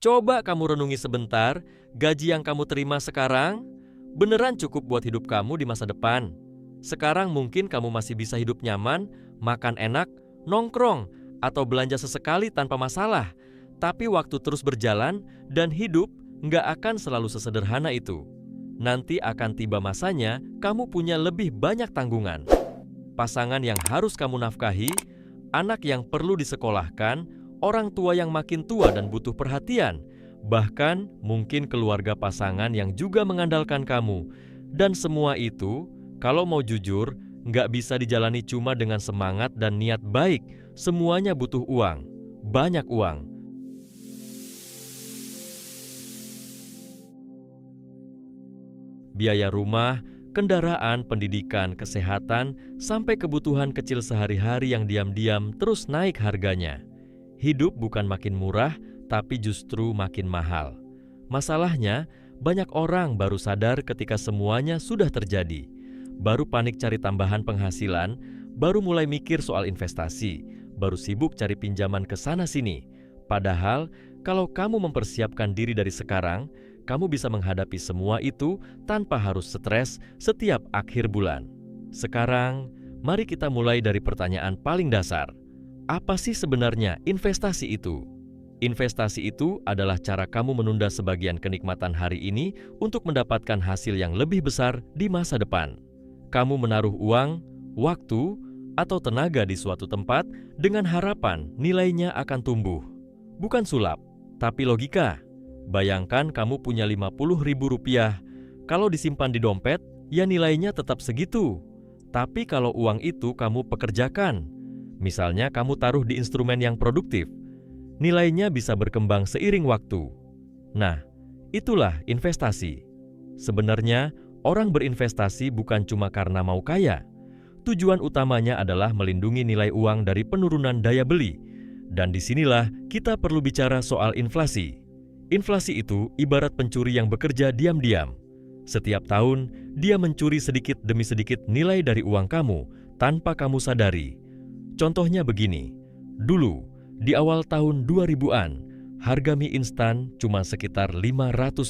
Coba kamu renungi sebentar, gaji yang kamu terima sekarang beneran cukup buat hidup kamu di masa depan. Sekarang mungkin kamu masih bisa hidup nyaman, makan enak, nongkrong, atau belanja sesekali tanpa masalah. Tapi waktu terus berjalan dan hidup nggak akan selalu sesederhana itu. Nanti akan tiba masanya kamu punya lebih banyak tanggungan. Pasangan yang harus kamu nafkahi, anak yang perlu disekolahkan, orang tua yang makin tua dan butuh perhatian, bahkan mungkin keluarga pasangan yang juga mengandalkan kamu. Dan semua itu, kalau mau jujur, nggak bisa dijalani cuma dengan semangat dan niat baik. Semuanya butuh uang, banyak uang. Biaya rumah, kendaraan, pendidikan, kesehatan, sampai kebutuhan kecil sehari-hari yang diam-diam terus naik harganya. Hidup bukan makin murah, tapi justru makin mahal. Masalahnya, banyak orang baru sadar ketika semuanya sudah terjadi. Baru panik cari tambahan penghasilan, baru mulai mikir soal investasi, baru sibuk cari pinjaman ke sana-sini. Padahal, kalau kamu mempersiapkan diri dari sekarang, kamu bisa menghadapi semua itu tanpa harus stres setiap akhir bulan. Sekarang, mari kita mulai dari pertanyaan paling dasar. Apa sih sebenarnya investasi itu? Investasi itu adalah cara kamu menunda sebagian kenikmatan hari ini untuk mendapatkan hasil yang lebih besar di masa depan. Kamu menaruh uang, waktu, atau tenaga di suatu tempat dengan harapan nilainya akan tumbuh. Bukan sulap, tapi logika. Bayangkan kamu punya Rp50.000, kalau disimpan di dompet, ya nilainya tetap segitu. Tapi kalau uang itu kamu pekerjakan, misalnya kamu taruh di instrumen yang produktif, nilainya bisa berkembang seiring waktu. Nah, itulah investasi. Sebenarnya, orang berinvestasi bukan cuma karena mau kaya. Tujuan utamanya adalah melindungi nilai uang dari penurunan daya beli. Dan disinilah kita perlu bicara soal inflasi. Inflasi itu ibarat pencuri yang bekerja diam-diam. Setiap tahun, dia mencuri sedikit demi sedikit nilai dari uang kamu tanpa kamu sadari. Contohnya begini, dulu di awal tahun 2000-an, harga mie instan cuma sekitar Rp500.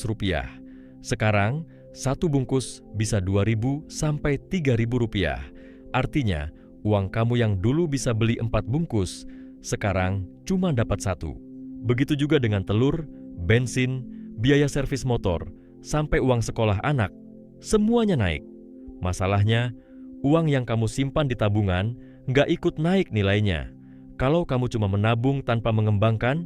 Sekarang, satu bungkus bisa Rp2.000 sampai Rp3.000. Artinya, uang kamu yang dulu bisa beli 4 bungkus, sekarang cuma dapat 1. Begitu juga dengan telur, bensin, biaya servis motor, sampai uang sekolah anak, semuanya naik. Masalahnya, uang yang kamu simpan di tabungan nggak ikut naik nilainya. Kalau kamu cuma menabung tanpa mengembangkan,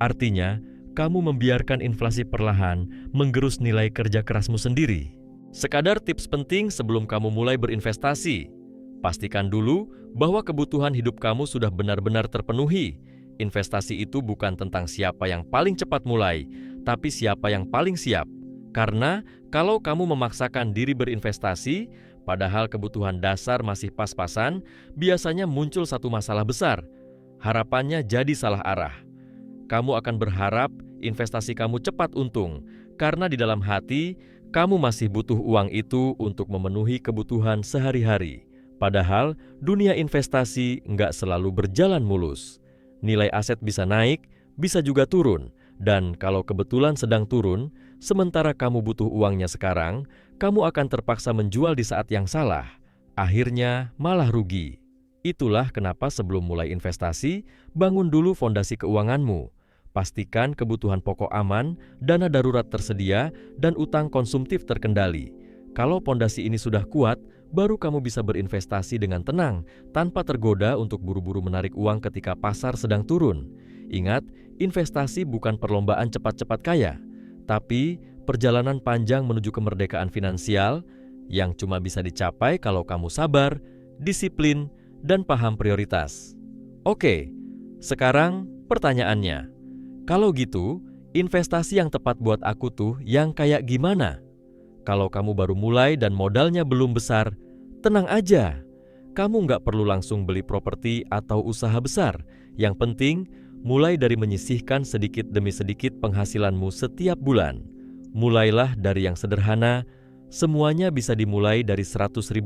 artinya kamu membiarkan inflasi perlahan menggerus nilai kerja kerasmu sendiri. Sekadar tips penting sebelum kamu mulai berinvestasi. Pastikan dulu bahwa kebutuhan hidup kamu sudah benar-benar terpenuhi. Investasi itu bukan tentang siapa yang paling cepat mulai, tapi siapa yang paling siap. Karena kalau kamu memaksakan diri berinvestasi, padahal kebutuhan dasar masih pas-pasan, biasanya muncul satu masalah besar. Harapannya jadi salah arah. Kamu akan berharap investasi kamu cepat untung, karena di dalam hati, kamu masih butuh uang itu untuk memenuhi kebutuhan sehari-hari. Padahal, dunia investasi nggak selalu berjalan mulus. Nilai aset bisa naik, bisa juga turun. Dan kalau kebetulan sedang turun, sementara kamu butuh uangnya sekarang, kamu akan terpaksa menjual di saat yang salah. Akhirnya malah rugi. Itulah kenapa sebelum mulai investasi, bangun dulu fondasi keuanganmu. Pastikan kebutuhan pokok aman, dana darurat tersedia, dan utang konsumtif terkendali. Kalau fondasi ini sudah kuat, baru kamu bisa berinvestasi dengan tenang, tanpa tergoda untuk buru-buru menarik uang ketika pasar sedang turun. Ingat, investasi bukan perlombaan cepat-cepat kaya, tapi perjalanan panjang menuju kemerdekaan finansial yang cuma bisa dicapai kalau kamu sabar, disiplin, dan paham prioritas. Oke, sekarang pertanyaannya, kalau gitu, investasi yang tepat buat aku tuh yang kayak gimana? Kalau kamu baru mulai dan modalnya belum besar, tenang aja. Kamu nggak perlu langsung beli properti atau usaha besar. Yang penting, mulai dari menyisihkan sedikit demi sedikit penghasilanmu setiap bulan. Mulailah dari yang sederhana, semuanya bisa dimulai dari Rp100.000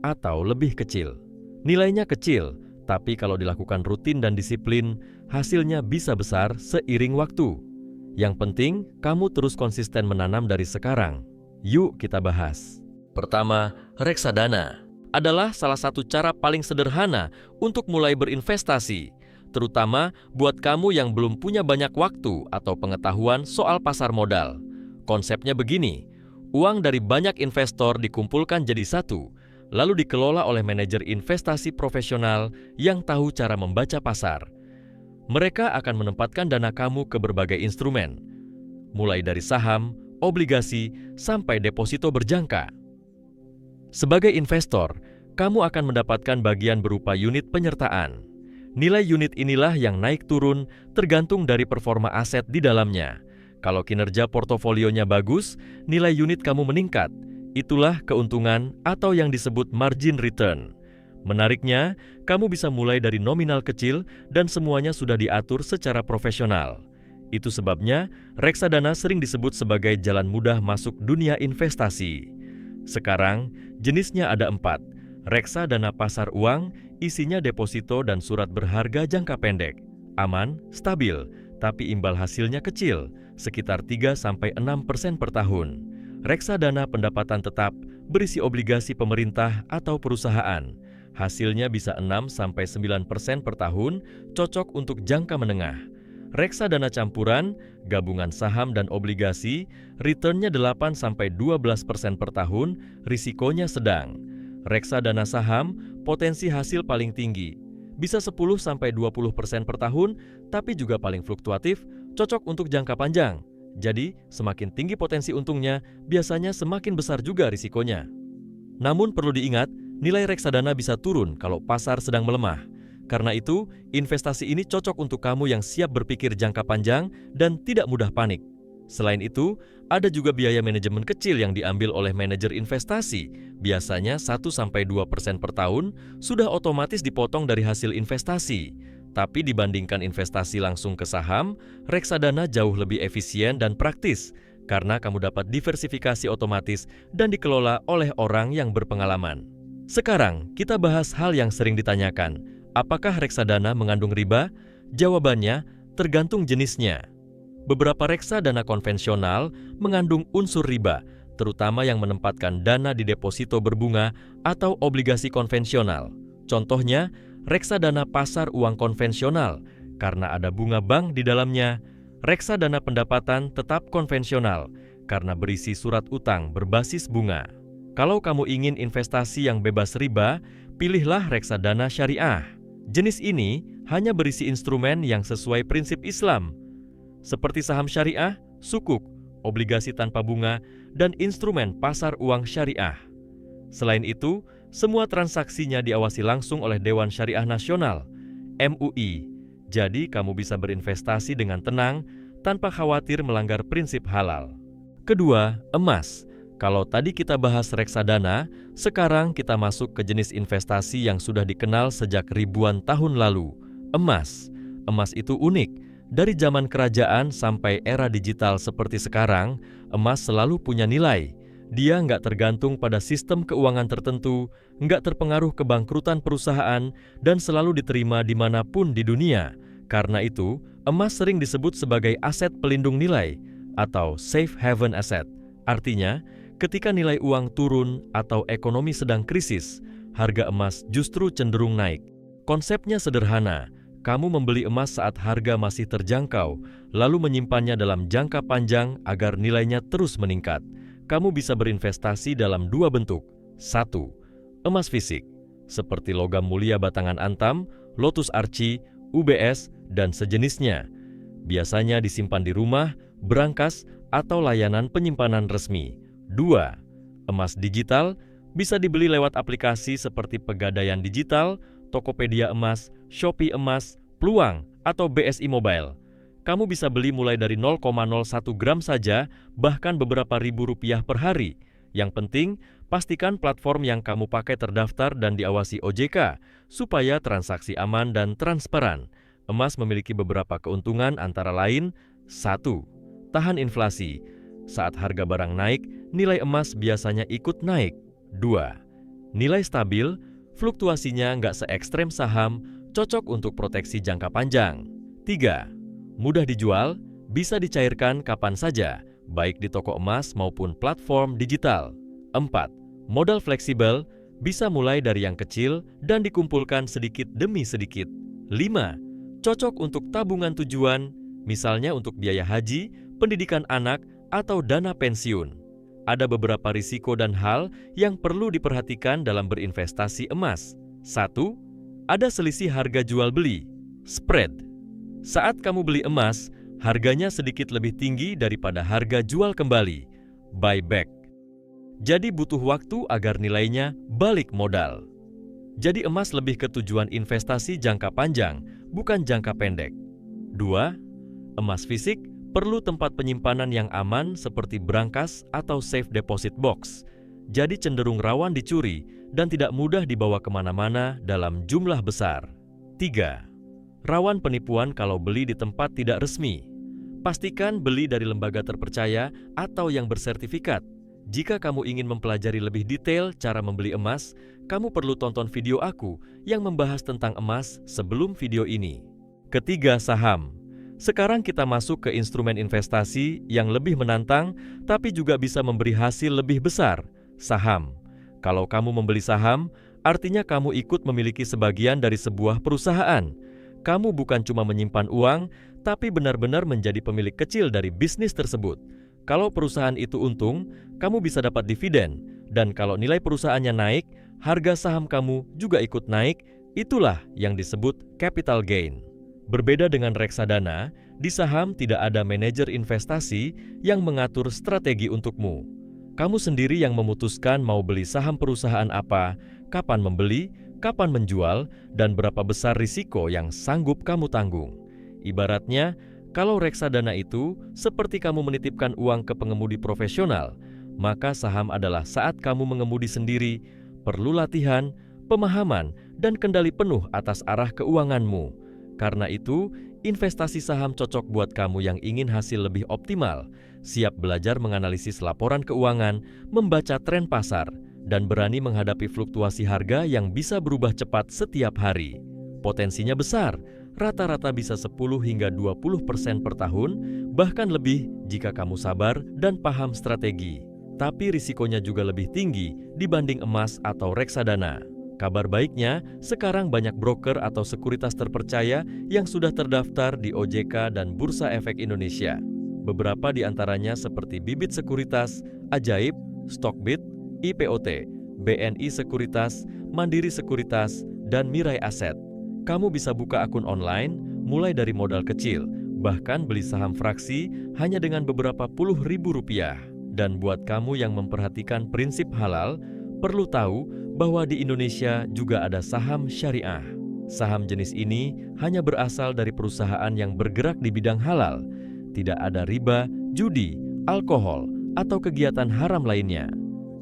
atau lebih kecil. Nilainya kecil, tapi kalau dilakukan rutin dan disiplin, hasilnya bisa besar seiring waktu. Yang penting, kamu terus konsisten menanam dari sekarang. Yuk kita bahas. Pertama, reksadana adalah salah satu cara paling sederhana untuk mulai berinvestasi, terutama buat kamu yang belum punya banyak waktu atau pengetahuan soal pasar modal. Konsepnya begini, uang dari banyak investor dikumpulkan jadi satu, lalu dikelola oleh manajer investasi profesional yang tahu cara membaca pasar. Mereka akan menempatkan dana kamu ke berbagai instrumen, mulai dari saham, obligasi, sampai deposito berjangka. Sebagai investor, kamu akan mendapatkan bagian berupa unit penyertaan. Nilai unit inilah yang naik turun tergantung dari performa aset di dalamnya. Kalau kinerja portofolionya bagus, nilai unit kamu meningkat. Itulah keuntungan atau yang disebut margin return. Menariknya, kamu bisa mulai dari nominal kecil dan semuanya sudah diatur secara profesional. Itu sebabnya reksadana sering disebut sebagai jalan mudah masuk dunia investasi. Sekarang, jenisnya ada 4. Reksadana pasar uang, isinya deposito dan surat berharga jangka pendek. Aman, stabil, tapi imbal hasilnya kecil, sekitar 3-6% per tahun. Reksadana pendapatan tetap, berisi obligasi pemerintah atau perusahaan. Hasilnya bisa 6-9% per tahun, cocok untuk jangka menengah. Reksadana campuran, gabungan saham dan obligasi, returnnya 8-12% per tahun, risikonya sedang. Reksadana saham, potensi hasil paling tinggi, bisa 10-20% per tahun, tapi juga paling fluktuatif, cocok untuk jangka panjang. Jadi, semakin tinggi potensi untungnya, biasanya semakin besar juga risikonya. Namun perlu diingat, nilai reksadana bisa turun kalau pasar sedang melemah. Karena itu, investasi ini cocok untuk kamu yang siap berpikir jangka panjang dan tidak mudah panik. Selain itu, ada juga biaya manajemen kecil yang diambil oleh manajer investasi. Biasanya 1-2% per tahun sudah otomatis dipotong dari hasil investasi. Tapi dibandingkan investasi langsung ke saham, reksadana jauh lebih efisien dan praktis karena kamu dapat diversifikasi otomatis dan dikelola oleh orang yang berpengalaman. Sekarang, kita bahas hal yang sering ditanyakan. Apakah reksadana mengandung riba? Jawabannya, tergantung jenisnya. Beberapa reksadana konvensional mengandung unsur riba, terutama yang menempatkan dana di deposito berbunga atau obligasi konvensional. Contohnya, reksadana pasar uang konvensional, karena ada bunga bank di dalamnya. Reksadana pendapatan tetap konvensional, karena berisi surat utang berbasis bunga. Kalau kamu ingin investasi yang bebas riba, pilihlah reksadana syariah. Jenis ini hanya berisi instrumen yang sesuai prinsip Islam, seperti saham syariah, sukuk, obligasi tanpa bunga, dan instrumen pasar uang syariah. Selain itu, semua transaksinya diawasi langsung oleh Dewan Syariah Nasional, MUI. Jadi kamu bisa berinvestasi dengan tenang, tanpa khawatir melanggar prinsip halal. Kedua, emas. Kalau tadi kita bahas reksadana, sekarang kita masuk ke jenis investasi yang sudah dikenal sejak ribuan tahun lalu, emas. Emas itu unik. Dari zaman kerajaan sampai era digital seperti sekarang, emas selalu punya nilai. Dia nggak tergantung pada sistem keuangan tertentu, nggak terpengaruh kebangkrutan perusahaan, dan selalu diterima dimanapun di dunia. Karena itu, emas sering disebut sebagai aset pelindung nilai atau safe haven asset. Artinya, ketika nilai uang turun atau ekonomi sedang krisis, harga emas justru cenderung naik. Konsepnya sederhana. Kamu membeli emas saat harga masih terjangkau, lalu menyimpannya dalam jangka panjang agar nilainya terus meningkat. Kamu bisa berinvestasi dalam 2 bentuk. 1. Emas fisik, seperti logam mulia batangan antam, lotus archi, UBS, dan sejenisnya. Biasanya disimpan di rumah, brankas, atau layanan penyimpanan resmi. 2. Emas digital, bisa dibeli lewat aplikasi seperti Pegadaian Digital, Tokopedia Emas, Shopee Emas, Pluang, atau BSI Mobile. Kamu bisa beli mulai dari 0,01 gram saja, bahkan beberapa ribu rupiah per hari. Yang penting, pastikan platform yang kamu pakai terdaftar dan diawasi OJK, supaya transaksi aman dan transparan. Emas memiliki beberapa keuntungan antara lain, 1. Tahan inflasi. Saat harga barang naik, nilai emas biasanya ikut naik. 2. Nilai stabil, fluktuasinya nggak se-ekstrem saham, cocok untuk proteksi jangka panjang. 3. Mudah dijual, Bisa dicairkan kapan saja, baik di toko emas maupun platform digital. 4. Modal fleksibel, bisa mulai dari yang kecil dan dikumpulkan sedikit demi sedikit. 5. Cocok untuk tabungan tujuan, misalnya untuk biaya haji, pendidikan anak, atau dana pensiun. Ada beberapa risiko dan hal yang perlu diperhatikan dalam berinvestasi emas. 1. Ada selisih harga jual beli, spread. Saat kamu beli emas, harganya sedikit lebih tinggi daripada harga jual kembali, buyback. Jadi butuh waktu agar nilainya balik modal. Jadi emas lebih ke tujuan investasi jangka panjang, bukan jangka pendek. 2. Emas fisik perlu tempat penyimpanan yang aman seperti brankas atau safe deposit box. Jadi cenderung rawan dicuri dan tidak mudah dibawa kemana-mana dalam jumlah besar. 3. Rawan penipuan kalau beli di tempat tidak resmi. Pastikan beli dari lembaga terpercaya atau yang bersertifikat. Jika kamu ingin mempelajari lebih detail cara membeli emas, kamu perlu tonton video aku yang membahas tentang emas sebelum video ini. Ketiga, saham. Sekarang kita masuk ke instrumen investasi yang lebih menantang, tapi juga bisa memberi hasil lebih besar, saham. Kalau kamu membeli saham, artinya kamu ikut memiliki sebagian dari sebuah perusahaan. Kamu bukan cuma menyimpan uang, tapi benar-benar menjadi pemilik kecil dari bisnis tersebut. Kalau perusahaan itu untung, kamu bisa dapat dividen. Dan kalau nilai perusahaannya naik, harga saham kamu juga ikut naik. Itulah yang disebut capital gain. Berbeda dengan reksadana, di saham tidak ada manajer investasi yang mengatur strategi untukmu. Kamu sendiri yang memutuskan mau beli saham perusahaan apa, kapan membeli, kapan menjual, dan berapa besar risiko yang sanggup kamu tanggung. Ibaratnya, kalau reksadana itu seperti kamu menitipkan uang ke pengemudi profesional, maka saham adalah saat kamu mengemudi sendiri, perlu latihan, pemahaman, dan kendali penuh atas arah keuanganmu. Karena itu, investasi saham cocok buat kamu yang ingin hasil lebih optimal, siap belajar menganalisis laporan keuangan, membaca tren pasar, dan berani menghadapi fluktuasi harga yang bisa berubah cepat setiap hari. Potensinya besar, rata-rata bisa 10 hingga 20% per tahun, bahkan lebih jika kamu sabar dan paham strategi. Tapi risikonya juga lebih tinggi dibanding emas atau reksadana. Kabar baiknya, sekarang banyak broker atau sekuritas terpercaya yang sudah terdaftar di OJK dan Bursa Efek Indonesia. Beberapa di antaranya seperti Bibit Sekuritas, Ajaib, Stockbit, IPOT, BNI Sekuritas, Mandiri Sekuritas, dan Mirai Aset. Kamu bisa buka akun online mulai dari modal kecil, bahkan beli saham fraksi hanya dengan beberapa puluh ribu rupiah. Dan buat kamu yang memperhatikan prinsip halal, perlu tahu bahwa di Indonesia juga ada saham syariah. Saham jenis ini hanya berasal dari perusahaan yang bergerak di bidang halal. Tidak ada riba, judi, alkohol, atau kegiatan haram lainnya.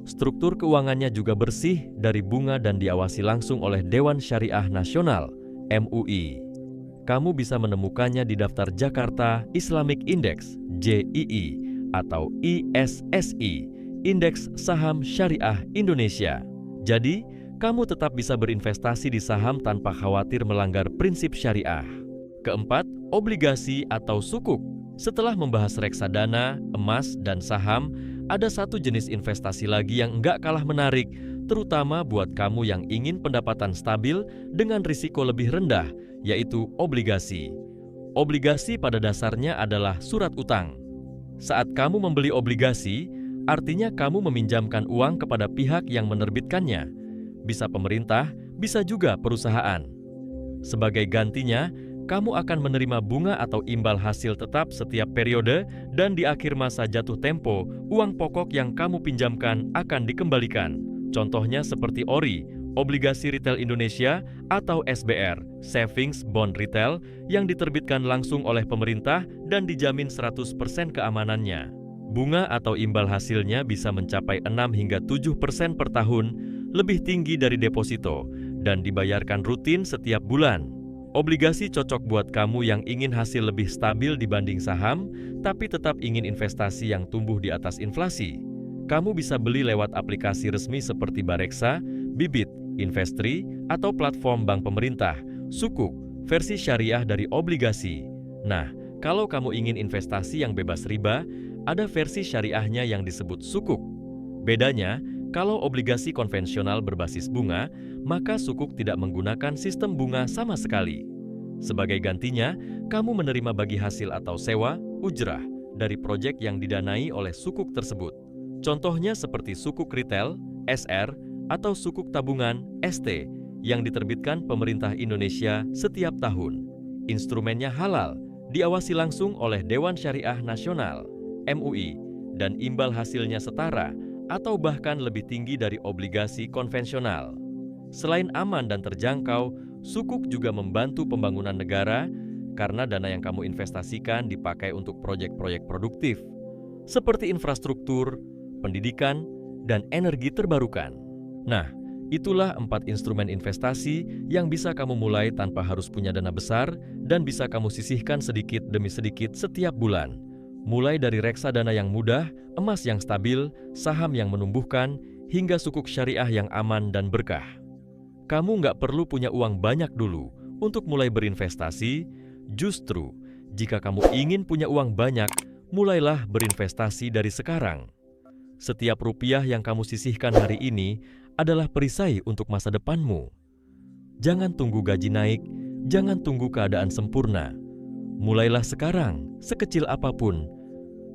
Struktur keuangannya juga bersih dari bunga dan diawasi langsung oleh Dewan Syariah Nasional, MUI. Kamu bisa menemukannya di daftar Jakarta Islamic Index, JII, atau ISSI, Indeks Saham Syariah Indonesia. Jadi, kamu tetap bisa berinvestasi di saham tanpa khawatir melanggar prinsip syariah. Keempat, obligasi atau sukuk. Setelah membahas reksadana, emas, dan saham, ada satu jenis investasi lagi yang nggak kalah menarik, terutama buat kamu yang ingin pendapatan stabil dengan risiko lebih rendah, yaitu obligasi. Obligasi pada dasarnya adalah surat utang. Saat kamu membeli obligasi, artinya kamu meminjamkan uang kepada pihak yang menerbitkannya. Bisa pemerintah, bisa juga perusahaan. Sebagai gantinya, kamu akan menerima bunga atau imbal hasil tetap setiap periode, dan di akhir masa jatuh tempo, uang pokok yang kamu pinjamkan akan dikembalikan. Contohnya seperti ORI, Obligasi Retail Indonesia, atau SBR, Savings Bond Retail, yang diterbitkan langsung oleh pemerintah dan dijamin 100% keamanannya. Bunga atau imbal hasilnya bisa mencapai 6 hingga 7% per tahun, lebih tinggi dari deposito, dan dibayarkan rutin setiap bulan. Obligasi cocok buat kamu yang ingin hasil lebih stabil dibanding saham, tapi tetap ingin investasi yang tumbuh di atas inflasi. Kamu bisa beli lewat aplikasi resmi seperti Bareksa, Bibit, Investri, atau platform bank pemerintah, sukuk, versi syariah dari obligasi. Nah, Kalau kamu ingin investasi yang bebas riba, ada versi syariahnya yang disebut sukuk. Bedanya, kalau obligasi konvensional berbasis bunga, maka sukuk tidak menggunakan sistem bunga sama sekali. Sebagai gantinya, kamu menerima bagi hasil atau sewa, ujrah, dari proyek yang didanai oleh sukuk tersebut. Contohnya seperti sukuk retail, SR, atau sukuk tabungan, ST, yang diterbitkan pemerintah Indonesia setiap tahun. Instrumennya halal, diawasi langsung oleh Dewan Syariah Nasional, MUI, dan imbal hasilnya setara atau bahkan lebih tinggi dari obligasi konvensional. Selain aman dan terjangkau, sukuk juga membantu pembangunan negara karena dana yang kamu investasikan dipakai untuk proyek-proyek produktif, seperti infrastruktur, pendidikan, dan energi terbarukan. Nah, itulah 4 instrumen investasi yang bisa kamu mulai tanpa harus punya dana besar dan bisa kamu sisihkan sedikit demi sedikit setiap bulan. Mulai dari reksadana yang mudah, emas yang stabil, saham yang menumbuhkan, hingga sukuk syariah yang aman dan berkah. Kamu nggak perlu punya uang banyak dulu untuk mulai berinvestasi. Justru, jika kamu ingin punya uang banyak, mulailah berinvestasi dari sekarang. Setiap rupiah yang kamu sisihkan hari ini adalah perisai untuk masa depanmu. Jangan tunggu gaji naik, jangan tunggu keadaan sempurna. Mulailah sekarang, sekecil apapun,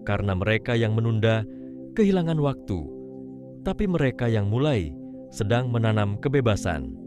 karena mereka yang menunda kehilangan waktu, tapi mereka yang mulai sedang menanam kebebasan.